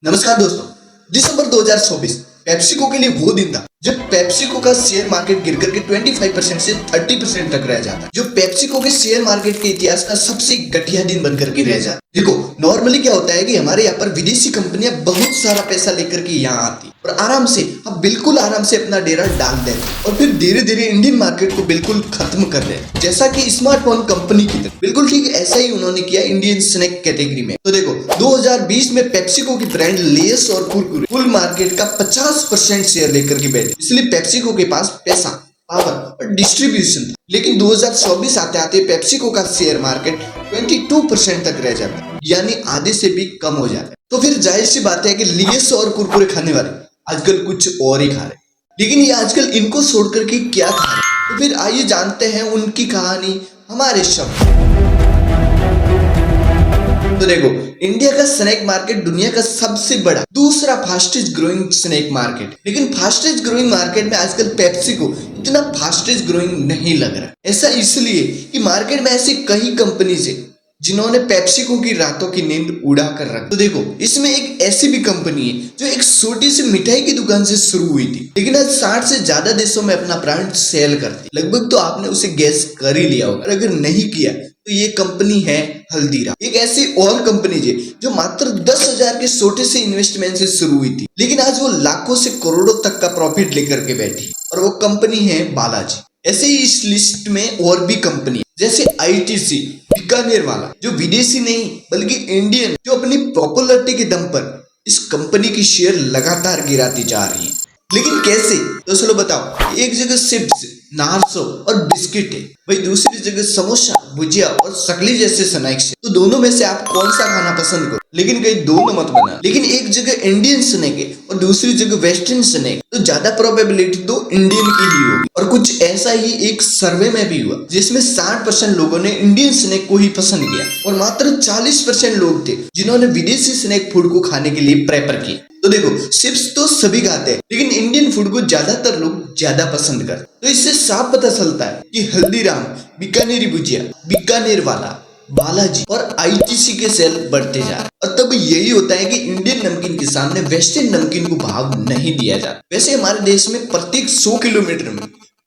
नमस्कार दोस्तों। दिसंबर 2024 पेप्सिको के लिए वो दिन था जब पेप्सिको का शेयर मार्केट गिर करके 25% से 30% तक रह जाता है, जो पेप्सिको के शेयर मार्केट के इतिहास का सबसे घटिया दिन बनकर के रह जाता है। देखो, नॉर्मली क्या होता है कि हमारे यहाँ पर विदेशी कंपनियां बहुत सारा पैसा लेकर के यहाँ आती और आराम से, हम बिल्कुल आराम से अपना डेरा डाल देते और फिर धीरे धीरे इंडियन मार्केट को बिल्कुल खत्म कर देते, जैसा कि स्मार्टफोन कंपनी की तरह। बिल्कुल ठीक ऐसा ही उन्होंने किया इंडियन स्नैक कैटेगरी में। तो देखो, 2020 में पेप्सिको की ब्रांड लेस और कुरकुरे फुल मार्केट का 50% शेयर लेकर के बैठे, इसलिए पेप्सिको के पास पैसा, पावर और डिस्ट्रीब्यूशन था। लेकिन 2024 आते आते पेप्सिको का शेयर मार्केट 22% तक रह जाता है, यानी आधे से भी कम हो जाता है। तो फिर जाहिर सी बात है कि लेस और कुरकुरे खाने वाले आजकल कुछ और ही खा रहे, लेकिन ये आजकल इनको छोड़ करके क्या खा रहे? तो फिर आइए जानते हैं उनकी कहानी हमारे शब्द। तो देखो, इंडिया का स्नैक मार्केट दुनिया का सबसे बड़ा दूसरा फास्टेस्ट ग्रोइंग स्नैक मार्केट, लेकिन फास्टेस्ट ग्रोइंग मार्केट में आजकल पेप्सिको इतना फास्टेस्ट ग्रोइंग नहीं लग रहा। ऐसा इसलिए कि मार्केट में ऐसी कई कंपनीज है जिन्होंने पेप्सिको की रातों की नींद उड़ा कर रखा। तो देखो, इसमें एक ऐसी भी कंपनी है जो एक छोटी सी मिठाई की दुकान से शुरू हुई थी, लेकिन आज 60 से ज्यादा देशों में अपना ब्रांड सेल करती। लगभग तो आपने उसे गैस कर ही लिया होगा, अगर नहीं किया तो ये कंपनी है हल्दीराम। एक ऐसी और कंपनी है जो मात्र 10,000 के छोटे से इन्वेस्टमेंट से शुरू हुई थी, लेकिन आज वो लाखों से करोड़ों तक का प्रॉफिट लेकर के बैठी, और वो कंपनी है बालाजी। ऐसे ही इस लिस्ट में और भी कंपनी जैसे आईटीसी बीकानेर वाला, जो विदेशी नहीं बल्कि इंडियन, जो अपनी पॉपुलरिटी के दम पर इस कंपनी की शेयर लगातार गिराती जा रही है। लेकिन कैसे? तो चलो बताओ। एक जगह चिप्स, नारसो और बिस्किट है, वही दूसरी जगह समोसा, भुजिया और सकली जैसे स्नैक्स है। तो दोनों में से आप कौन सा खाना पसंद करो? लेकिन कहीं दोनों मत बना। लेकिन एक जगह इंडियन स्नैक है और दूसरी जगह वेस्टर्न स्नैक, तो ज्यादा प्रोबेबिलिटी तो इंडियन की ही होगी। और कुछ ऐसा ही एक सर्वे में भी हुआ जिसमें 60% लोगों ने इंडियन स्नैक को ही पसंद किया और मात्र 40% लोग थे जिन्होंने विदेशी स्नैक फूड को खाने के लिए प्रेफर किया। तो देखो, चिप्स तो सभी खाते हैं, लेकिन इंडियन फूड को ज्यादातर लोग ज्यादा पसंद करते। तो इससे साफ पता चलता है कि हल्दीराम, बीकानेरी भुजिया, बीकानेर वाला, बालाजी और आईटीसी के सेल बढ़ते जा रहे। और तब यही होता है कि इंडियन नमकीन के सामने वेस्टर्न नमकीन को भाव नहीं दिया जाता। वैसे हमारे देश में प्रत्येक 100 किलोमीटर में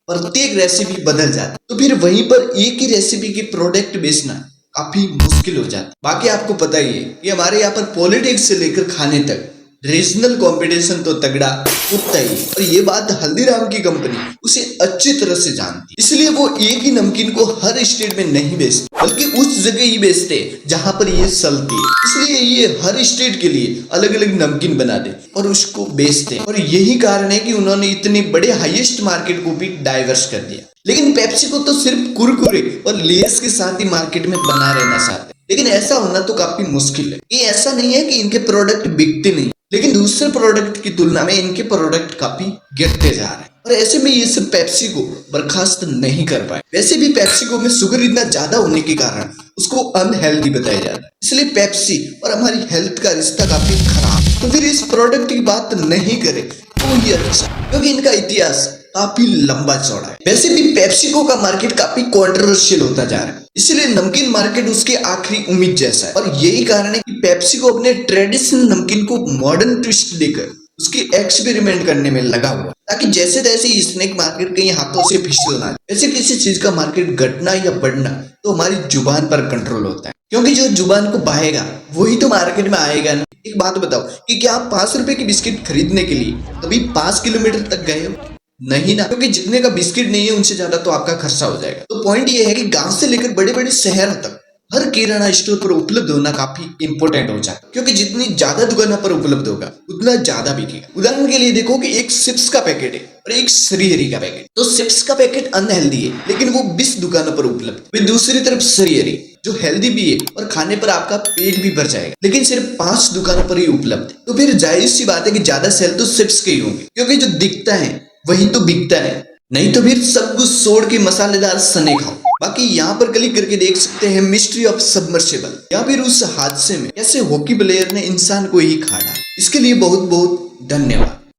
प्रत्येक रेसिपी बदल जाती, तो फिर वहीं पर एक ही रेसिपी के प्रोडक्ट बेचना काफी मुश्किल हो जाता। बाकी आपको पता ही है कि हमारे यहाँ पर पॉलिटिक्स से लेकर खाने तक रीजनल कंपटीशन तो तगड़ा उठता ही, और ये बात हल्दीराम की कंपनी उसे अच्छी तरह से जानती, इसलिए वो एक ही नमकीन को हर स्टेट में नहीं बेचते बल्कि उस जगह ही बेचते जहां पर ये चलती है। इसलिए ये हर स्टेट के लिए अलग अलग नमकीन बना दे और उसको बेचते, और यही कारण है कि उन्होंने इतने बड़े हाईएस्ट मार्केट को भी डाइवर्स कर दिया। लेकिन पेप्सिको तो सिर्फ कुरकुरे और लेस के साथ ही मार्केट में बना रहना चाहते, लेकिन ऐसा होना तो काफी मुश्किल है। ये ऐसा नहीं है कि इनके प्रोडक्ट बिकते नहीं, लेकिन दूसरे प्रोडक्ट की तुलना में इनके प्रोडक्ट काफी गिरते जा रहे हैं, और ऐसे में ये सब पेप्सिको बर्खास्त नहीं कर पाए। वैसे भी पेप्सिको में शुगर इतना ज्यादा होने के कारण उसको अनहेल्दी बताया जाता है, इसलिए पेप्सी और हमारी हेल्थ का रिश्ता काफी खराब। तो फिर इस प्रोडक्ट की बात नहीं करे तो ये अच्छा, क्योंकि इनका इतिहास काफी लंबा चौड़ा है। वैसे भी पेप्सिको का मार्केट काफी कंट्रोवर्शियल होता जा रहा है, इसलिए नमकीन मार्केट उसके आखिरी उम्मीद जैसा है, और यही कारण है कि पेप्सिको अपने ट्रेडिशनल नमकीन को मॉडर्न ट्विस्ट देकर उसकी एक्सपेरिमेंट करने में लगा हुआ, ताकि जैसे तैसे स्नैक मार्केट कहीं हाथों से फिसल ना। वैसे किसी चीज का मार्केट घटना या बढ़ना तो हमारी जुबान पर कंट्रोल होता है, क्योंकि जो जुबान को बहाएगा वही तो मार्केट में आएगा ना। एक बात बताओ कि क्या आप 5 रुपए की बिस्किट खरीदने के लिए कभी 5 किलोमीटर तक गए हो? नहीं ना, क्योंकि जितने का बिस्किट नहीं है उनसे ज्यादा तो आपका खर्चा हो जाएगा। तो पॉइंट ये है कि गांव से लेकर बड़े बड़े शहरों तक हर किराना स्टोर पर उपलब्ध होना काफी इंपॉर्टेंट हो जाता है, क्योंकि जितनी ज्यादा दुकानों पर उपलब्ध होगा उतना ज्यादा बिकेगा। उदाहरण के लिए देखो कि एक चिप्स का पैकेट है और एक श्रीहरी का पैकेट, तो चिप्स का पैकेट अनहेल्दी है लेकिन वो 20 दुकानों पर उपलब्ध, फिर दूसरी तरफ श्रीहरी जो हेल्दी भी है और खाने पर आपका पेट भी भर जाएगा, लेकिन सिर्फ 5 दुकानों पर ही उपलब्ध है। तो फिर जाहिर सी बात है कि ज्यादा सेल तो चिप्स के ही होंगे, क्योंकि जो दिखता है वही तो बिकता है। नहीं तो फिर सब कुछ छोड़ के मसालेदार सने खाओ। बाकी यहाँ पर क्लिक करके देख सकते हैं मिस्ट्री ऑफ सबमर्सिबल, या फिर उस हादसे में कैसे हॉकी प्लेयर ने इंसान को ही खा डाला। इसके लिए बहुत बहुत धन्यवाद।